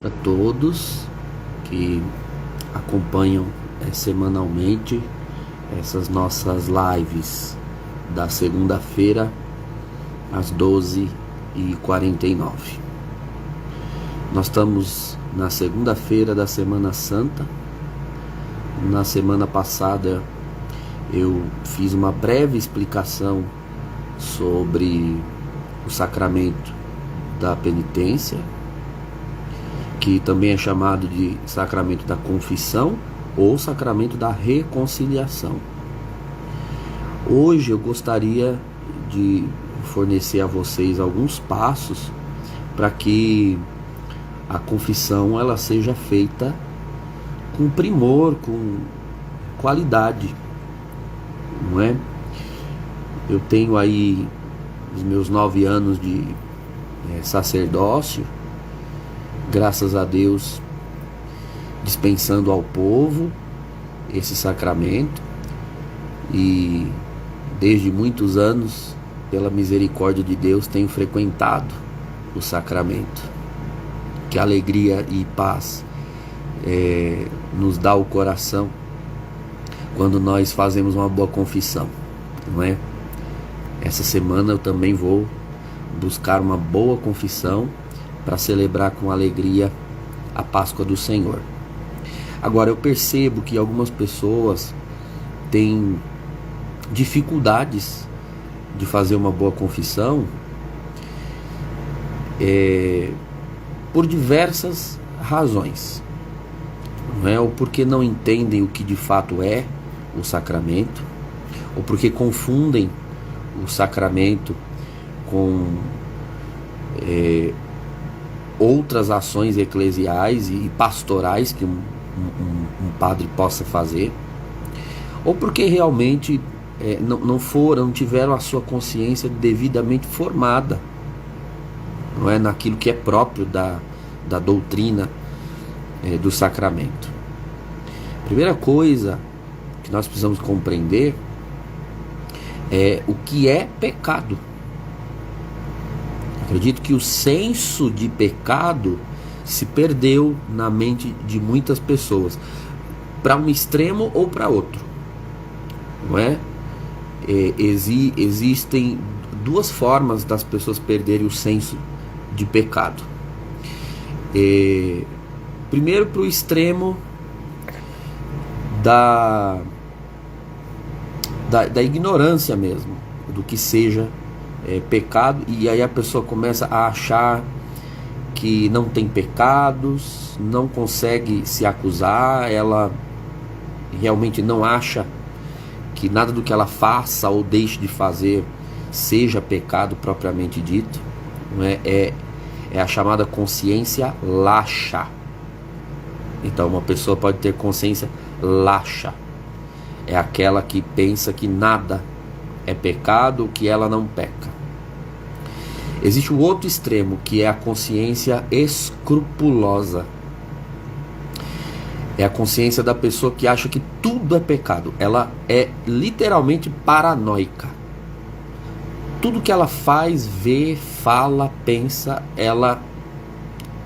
Para todos que acompanham semanalmente essas nossas lives da segunda-feira às 12h49. Nós estamos na segunda-feira da Semana Santa. Na semana passada eu fiz uma breve explicação sobre o sacramento da penitência, que também é chamado de sacramento da confissão ou sacramento da reconciliação. Hoje eu gostaria de fornecer a vocês alguns passos para que a confissão ela seja feita com primor, com qualidade, não é? Eu tenho aí os meus 9 anos de sacerdócio, graças a Deus, dispensando ao povo esse sacramento, e desde muitos anos, pela misericórdia de Deus, tenho frequentado o sacramento. Que alegria e paz nos dá o coração quando nós fazemos uma boa confissão, não é? Essa semana eu também vou buscar uma boa confissão para celebrar com alegria a Páscoa do Senhor. Agora, eu percebo que algumas pessoas têm dificuldades de fazer uma boa confissão por diversas razões, não é? Ou porque não entendem o que de fato é o sacramento, ou porque confundem o sacramento com outras ações eclesiais e pastorais que um padre possa fazer, ou porque realmente não tiveram a sua consciência devidamente formada, não é, naquilo que é próprio da doutrina do sacramento. A primeira coisa que nós precisamos compreender é o que é pecado. Acredito que o senso de pecado se perdeu na mente de muitas pessoas, para um extremo ou para outro, não é? Existem duas formas das pessoas perderem o senso de pecado. Primeiro, para o extremo da ignorância mesmo, do que seja pecado, e aí a pessoa começa a achar que não tem pecados, não consegue se acusar, ela realmente não acha que nada do que ela faça ou deixe de fazer seja pecado propriamente dito, não é? É a chamada consciência laxa. Então uma pessoa pode ter consciência laxa, é aquela que pensa que nada é pecado, que ela não peca. Existe o outro extremo, que é a consciência escrupulosa. É a consciência da pessoa que acha que tudo é pecado. Ela é literalmente paranoica. Tudo que ela faz, vê, fala, pensa, ela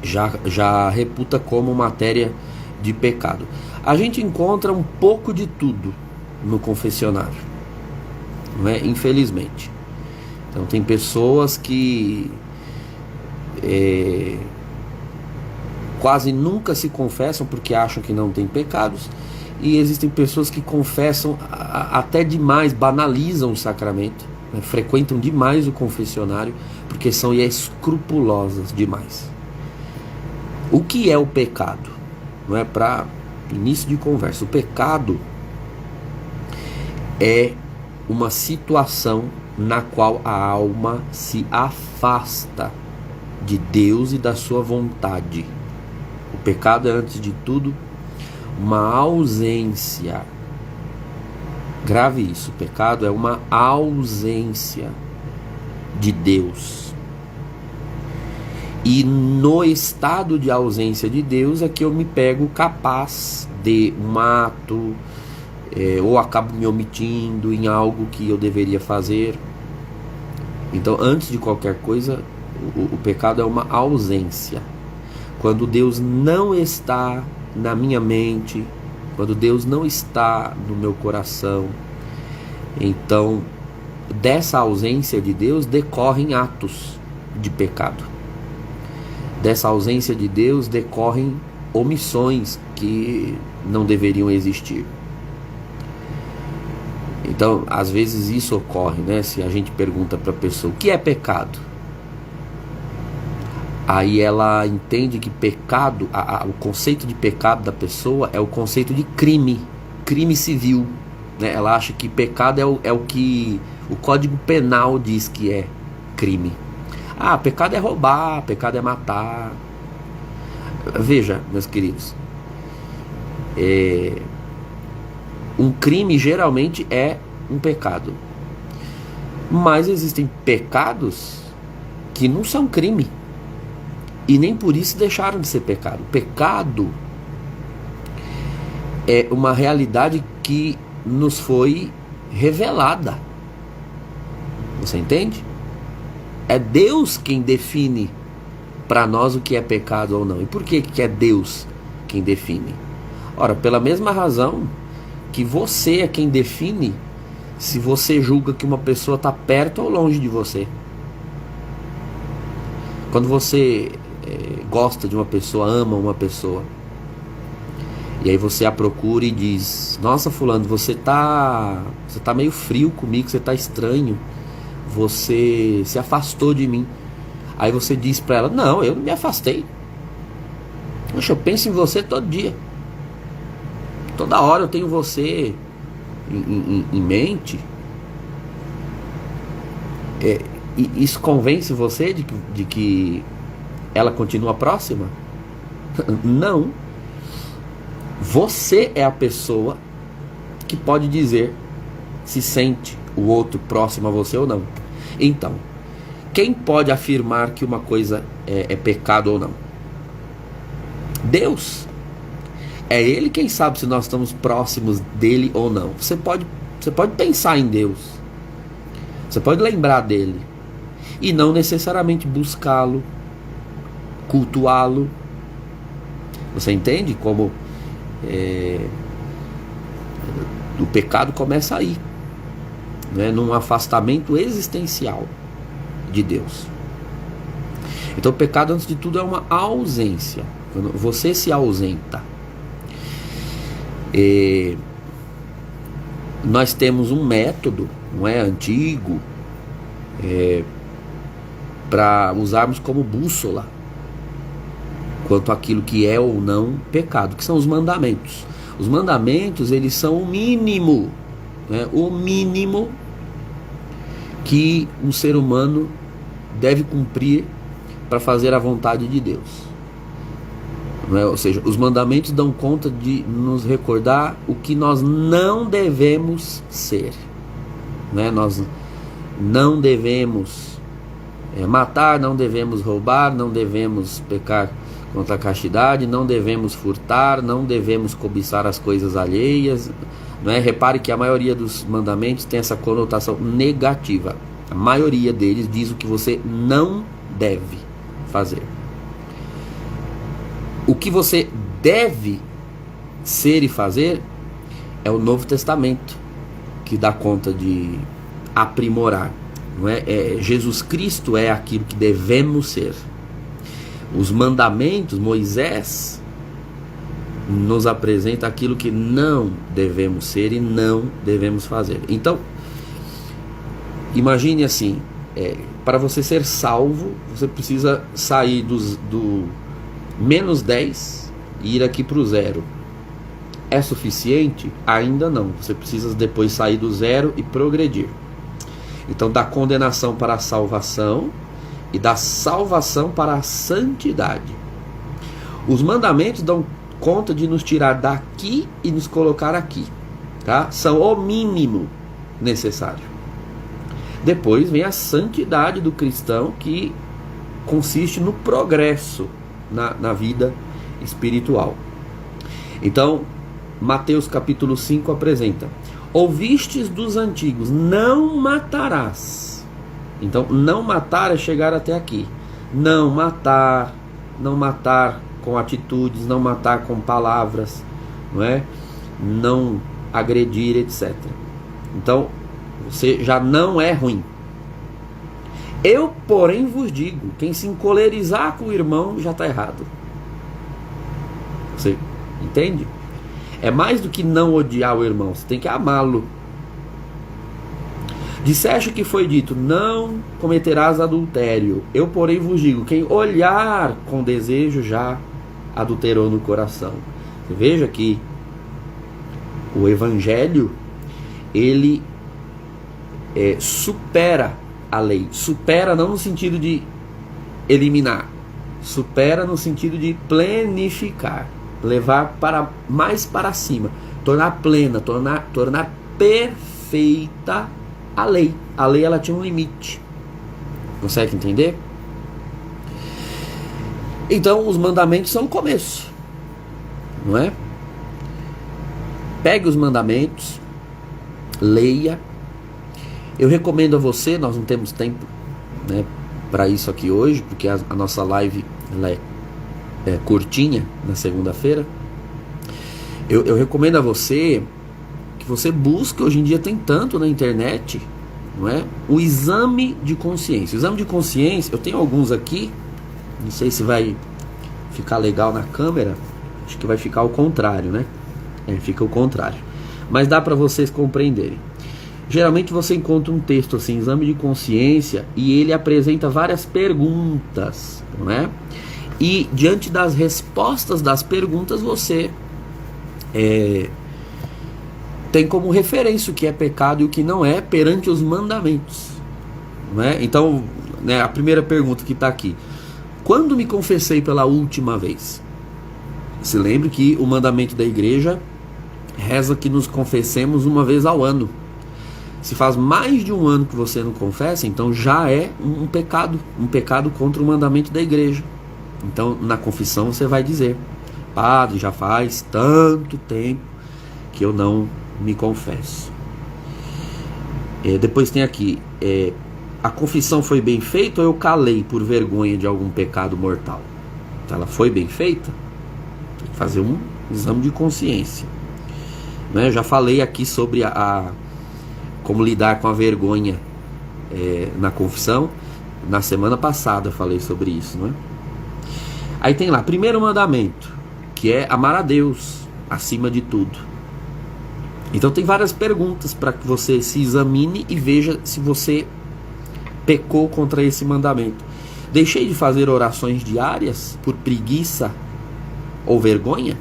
já reputa como matéria de pecado. A gente encontra um pouco de tudo no confessionário, não é? Infelizmente. Então tem pessoas que quase nunca se confessam porque acham que não tem pecados, e existem pessoas que confessam até demais, banalizam o sacramento, né? Frequentam demais o confessionário porque são escrupulosas demais. O que é o pecado? Não é, para início de conversa, o pecado é uma situação na qual a alma se afasta de Deus e da sua vontade. O pecado é, antes de tudo, uma ausência. Grave isso, o pecado é uma ausência de Deus. E no estado de ausência de Deus é que eu me pego capaz de um ato, ou acabo me omitindo em algo que eu deveria fazer. Então, antes de qualquer coisa, o pecado é uma ausência. quando Deus não está na minha mente, quando Deus não está no meu coração, então dessa ausência de Deus decorrem atos de pecado. Dessa ausência de Deus decorrem omissões que não deveriam existir. Então, às vezes isso ocorre, né? Se a gente pergunta para a pessoa o que é pecado, aí ela entende que pecado, o conceito de pecado da pessoa é o conceito de crime civil, né? Ela acha que pecado é o que o Código Penal diz que é crime. Pecado é roubar, pecado é matar. Veja, meus queridos, um crime geralmente é um pecado, mas existem pecados que não são crime e nem por isso deixaram de ser pecado. Pecado é uma realidade que nos foi revelada. Você entende? É Deus quem define para nós o que é pecado ou não. E por que é Deus quem define? Ora, pela mesma razão que você é quem define se você julga que uma pessoa está perto ou longe de você. Quando você gosta de uma pessoa, ama uma pessoa, e aí você a procura e diz: nossa, fulano, você tá meio frio comigo, você tá estranho, você se afastou de mim. Aí você diz para ela: não, eu não me afastei. Poxa, eu penso em você todo dia, toda hora eu tenho você em mente. E isso convence você de que ela continua próxima? Não. Você é a pessoa que pode dizer se sente o outro próximo a você ou não. Então, quem pode afirmar que uma coisa é pecado ou não? Deus. É Ele quem sabe se nós estamos próximos dele ou não. Você pode pensar em Deus, você pode lembrar dele, e não necessariamente buscá-lo, cultuá-lo. Você entende como o pecado começa aí, né? Num afastamento existencial de Deus. Então o pecado, antes de tudo, é uma ausência. Quando você se ausenta. Nós temos um método, não é, antigo, para usarmos como bússola quanto àquilo que é ou não pecado, que são os mandamentos. Os mandamentos, eles são o mínimo, né, o mínimo que um ser humano deve cumprir para fazer a vontade de Deus. Não é? Ou seja, os mandamentos dão conta de nos recordar o que nós não devemos ser, né? Nós não devemos matar, não devemos roubar, não devemos pecar contra a castidade, não devemos furtar, não devemos cobiçar as coisas alheias, não é? Repare que a maioria dos mandamentos tem essa conotação negativa. A maioria deles diz o que você não deve fazer. O que você deve ser e fazer é o Novo Testamento que dá conta de aprimorar, não é? Jesus Cristo é aquilo que devemos ser. Os mandamentos, Moisés nos apresenta aquilo que não devemos ser e não devemos fazer. Então, imagine assim, para você ser salvo, você precisa sair do menos 10 e ir aqui para o 0. É suficiente? Ainda não. Você precisa depois sair do 0 e progredir. Então, da condenação para a salvação e da salvação para a santidade. Os mandamentos dão conta de nos tirar daqui e nos colocar aqui, tá? São o mínimo necessário. Depois vem a santidade do cristão, que consiste no progresso na vida espiritual. Então, Mateus capítulo 5 apresenta: ouvistes dos antigos, não matarás. Então, não matar é chegar até aqui. Não matar com atitudes, não matar com palavras, não é? Não agredir, etc. Então, você já não é ruim. Eu, porém, vos digo, quem se encolerizar com o irmão já está errado. Você entende? É mais do que não odiar o irmão, você tem que amá-lo. Disseste que foi dito, não cometerás adultério. Eu, porém, vos digo, quem olhar com desejo já adulterou no coração. Você veja que o evangelho, ele supera a lei. Supera não no sentido de eliminar, supera no sentido de plenificar, levar mais para cima, tornar plena, tornar perfeita a lei. A lei, ela tinha um limite. Consegue entender? Então os mandamentos são o começo, não é? Pegue os mandamentos, leia. Eu recomendo a você, nós não temos tempo, né, para isso aqui hoje, porque a nossa live ela é curtinha na segunda-feira. Eu recomendo a você que você busque, hoje em dia tem tanto na internet, não é? O exame de consciência. O exame de consciência, eu tenho alguns aqui, não sei se vai ficar legal na câmera, acho que vai ficar ao contrário, né? Fica o contrário. Mas dá para vocês compreenderem. Geralmente você encontra um texto assim, exame de consciência, e ele apresenta várias perguntas, não é? E diante das respostas das perguntas você tem como referência o que é pecado e o que não é perante os mandamentos, não é? Então, né, a primeira pergunta que está aqui: quando me confessei pela última vez? Se lembre que o mandamento da igreja reza que nos confessemos uma vez ao ano. Se faz mais de um ano que você não confessa, então já é um pecado contra o mandamento da igreja. Então na confissão você vai dizer: padre, já faz tanto tempo que eu não me confesso. Depois tem aqui, a confissão foi bem feita ou eu calei por vergonha de algum pecado mortal? Então, ela foi bem feita? Tem que fazer um exame de consciência, né? Eu já falei aqui sobre como lidar com a vergonha na confissão. Na semana passada eu falei sobre isso, não é? Aí tem lá, primeiro mandamento, que é amar a Deus acima de tudo. Então tem várias perguntas para que você se examine e veja se você pecou contra esse mandamento. Deixei de fazer orações diárias por preguiça ou vergonha?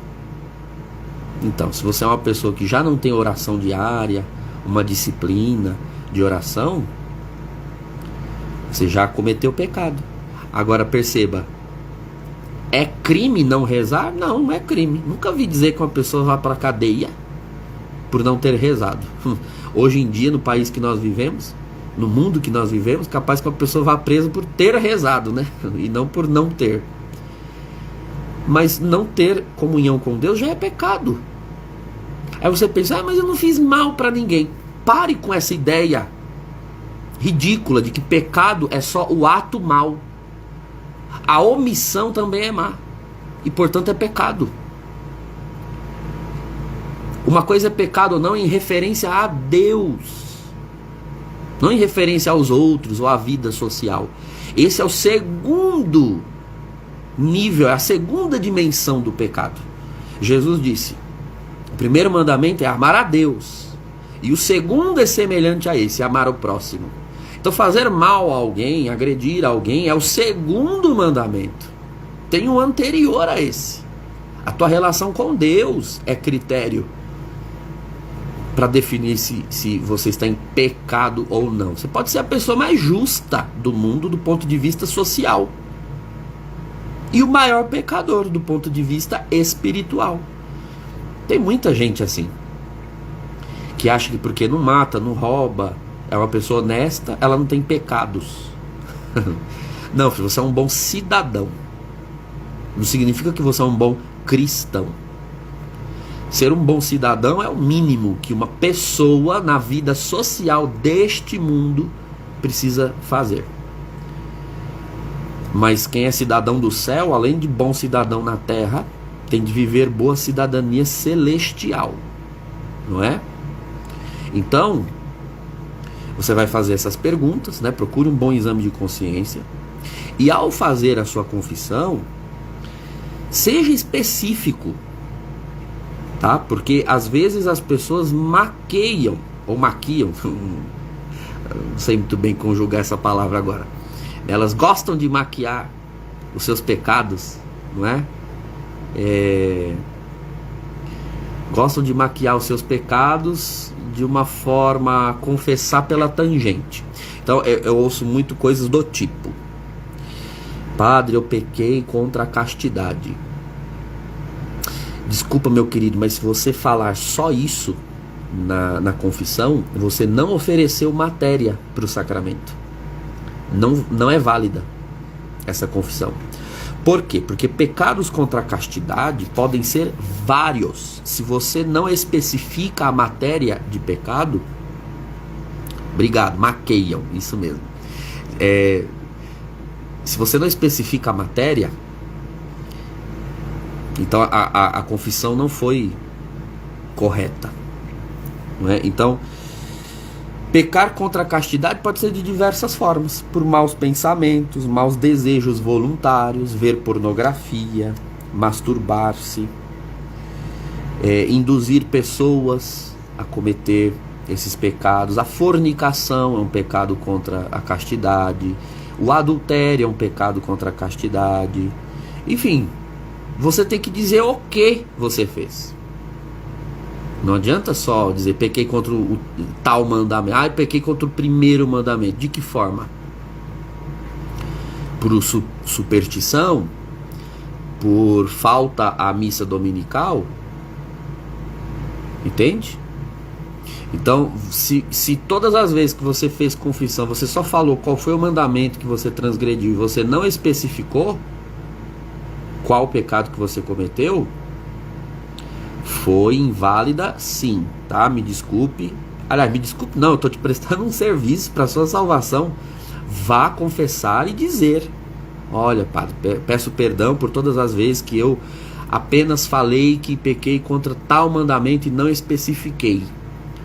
Então, se você é uma pessoa que já não tem oração diária, uma disciplina de oração, você já cometeu pecado. Agora perceba, é crime não rezar? Não, não é crime. Nunca vi dizer que uma pessoa vá para a cadeia por não ter rezado. Hoje em dia, no país que nós vivemos, no mundo que nós vivemos, capaz que uma pessoa vá presa por ter rezado, né? E não por não ter. Mas não ter comunhão com Deus já é pecado. Aí você pensa, mas eu não fiz mal para ninguém. Pare com essa ideia ridícula de que pecado é só o ato mal. A omissão também é má. E portanto é pecado. Uma coisa é pecado ou não em referência a Deus, não em referência aos outros ou à vida social. Esse é o segundo nível, é a segunda dimensão do pecado. Jesus disse: o primeiro mandamento é amar a Deus, e o segundo é semelhante a esse, amar o próximo. Então fazer mal a alguém, agredir alguém, é o segundo mandamento. Tem um anterior a esse. A tua relação com Deus é critério para definir se você está em pecado ou não. Você pode ser a pessoa mais justa do mundo do ponto de vista social, e o maior pecador do ponto de vista espiritual. Tem muita gente assim, que acha que porque não mata, não rouba, é uma pessoa honesta, ela não tem pecados. Não, filho, você é um bom cidadão. Não significa que você é um bom cristão. Ser um bom cidadão é o mínimo que uma pessoa na vida social deste mundo precisa fazer. Mas quem é cidadão do céu, além de bom cidadão na terra, tem de viver boa cidadania celestial, não é? Então, você vai fazer essas perguntas, né? Procure um bom exame de consciência. E ao fazer a sua confissão, seja específico, tá? Porque às vezes as pessoas maquiam, não sei muito bem conjugar essa palavra agora. Elas gostam de maquiar os seus pecados, não é? Gostam de maquiar os seus pecados de uma forma a confessar pela tangente. Então eu ouço muito coisas do tipo: padre, eu pequei contra a castidade. Desculpa, meu querido, mas se você falar só isso na confissão, você não ofereceu matéria para o sacramento. Não é válida essa confissão. Por quê? Porque pecados contra a castidade podem ser vários. Se você não especifica a matéria de pecado, obrigado, maqueiam, isso mesmo. Se você não especifica a matéria, então a confissão não foi correta, não é? Então, pecar contra a castidade pode ser de diversas formas: por maus pensamentos, maus desejos voluntários, ver pornografia, masturbar-se, induzir pessoas a cometer esses pecados. A fornicação é um pecado contra a castidade, o adultério é um pecado contra a castidade. Enfim, você tem que dizer o que você fez. Não adianta só dizer pequei contra o tal mandamento. Pequei contra o primeiro mandamento. De que forma? Por superstição? Por falta à missa dominical? Entende? Então, se todas as vezes que você fez confissão, você só falou qual foi o mandamento que você transgrediu e você não especificou qual pecado que você cometeu, foi inválida, sim, tá? Me desculpe. Aliás, me desculpe não, eu estou te prestando um serviço para sua salvação. Vá confessar e dizer: olha, padre, peço perdão por todas as vezes que eu apenas falei que pequei contra tal mandamento e não especifiquei.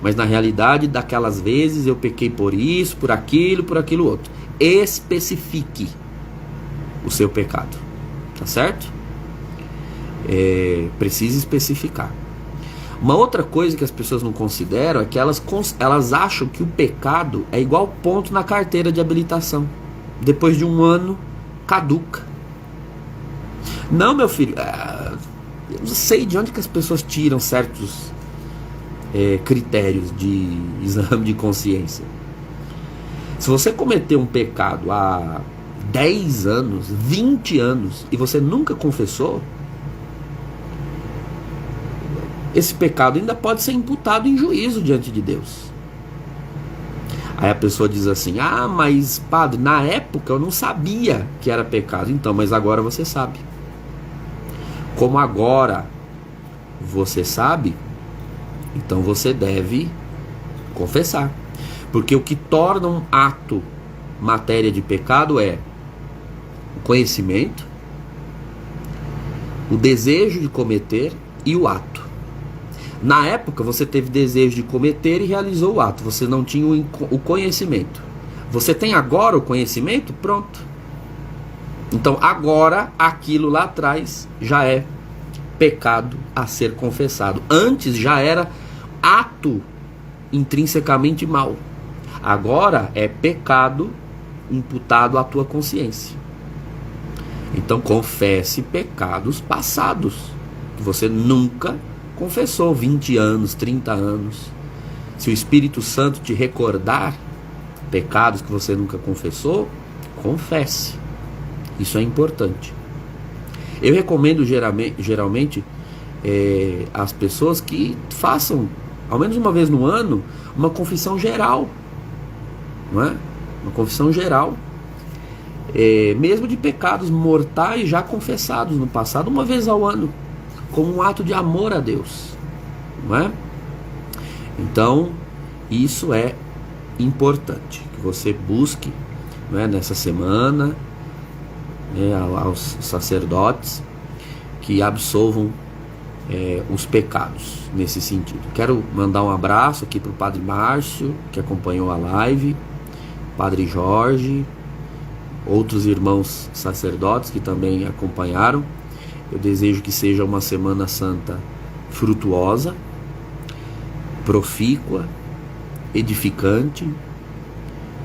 Mas na realidade, daquelas vezes eu pequei por isso, por aquilo outro. Especifique o seu pecado, tá certo? Precisa especificar. Uma outra coisa que as pessoas não consideram é que elas acham que o pecado é igual ponto na carteira de habilitação. Depois de um ano, caduca. Não, meu filho, eu não sei de onde que as pessoas tiram certos critérios de exame de consciência. Se você cometeu um pecado há 10 anos, 20 anos e você nunca confessou, esse pecado ainda pode ser imputado em juízo diante de Deus. Aí a pessoa diz assim: mas padre, na época eu não sabia que era pecado. Então, mas agora você sabe. Como agora você sabe, então você deve confessar. Porque o que torna um ato matéria de pecado é o conhecimento, o desejo de cometer e o ato. Na época você teve desejo de cometer e realizou o ato. Você não tinha o conhecimento. Você tem agora o conhecimento? Pronto. Então agora aquilo lá atrás já é pecado a ser confessado. Antes já era ato intrinsecamente mal. Agora é pecado imputado à tua consciência. Então confesse pecados passados que você nunca confessou. 20 anos, 30 anos. Se o Espírito Santo te recordar pecados que você nunca confessou, confesse. Isso é importante. Eu recomendo geralmente às pessoas que façam, ao menos uma vez no ano, uma confissão geral. Não é? Uma confissão geral. Mesmo de pecados mortais já confessados no passado, uma vez ao ano, como um ato de amor a Deus, não é? Então, isso é importante, que você busque, não é, nessa semana, né, aos sacerdotes que absolvam os pecados nesse sentido. Quero mandar um abraço aqui para o Padre Márcio, que acompanhou a live, Padre Jorge, outros irmãos sacerdotes que também acompanharam. Eu desejo que seja uma Semana Santa frutuosa, profícua, edificante,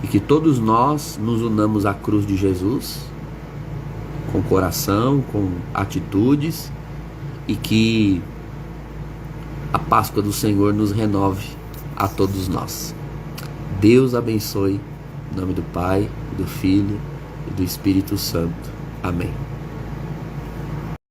e que todos nós nos unamos à cruz de Jesus, com coração, com atitudes, e que a Páscoa do Senhor nos renove a todos nós. Deus abençoe, em nome do Pai, do Filho e do Espírito Santo. Amém.